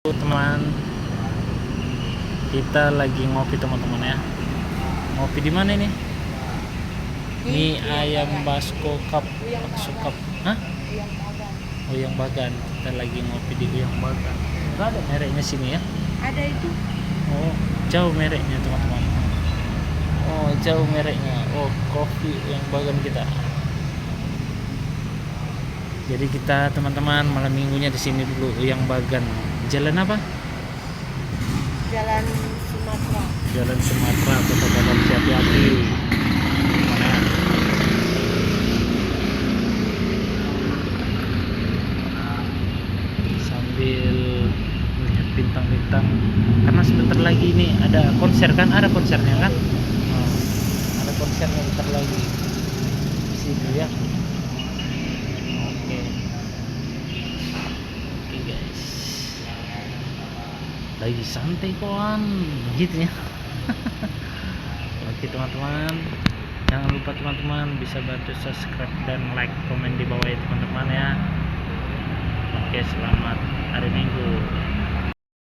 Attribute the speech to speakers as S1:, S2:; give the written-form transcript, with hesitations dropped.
S1: Teman, kita lagi ngopi teman-teman ya. Ngopi di mana ini? Mie ayam Basko Cup, Bakso Cup. Hah? Uyang Bagan. Kita lagi ngopi di Uyang Bagan. Enggak ada mereknya sini ya?
S2: Ada itu.
S1: Oh, jauh mereknya teman-teman. Oh, jauh mereknya. Oh, kopi Uyang Bagan kita. Jadi kita teman-teman malam minggunya di sini dulu Uyang Bagan. Jalan apa?
S2: Jalan Sumatera.
S1: Jalan Sumatera, Kota Batam Jati-Ati. Mana? Sambil melihat bintang-bintang, karena sebentar lagi ini ada konser kan? Ada konsernya kan? Oh, ada konsernya bentar lagi. Di situ ya. Oke. Oke guys. Lagi santai kawan, gitu ya. Oke teman-teman, jangan lupa teman-teman bisa bantu subscribe dan like, komen di bawah ya teman-teman ya. Oke, selamat hari Minggu.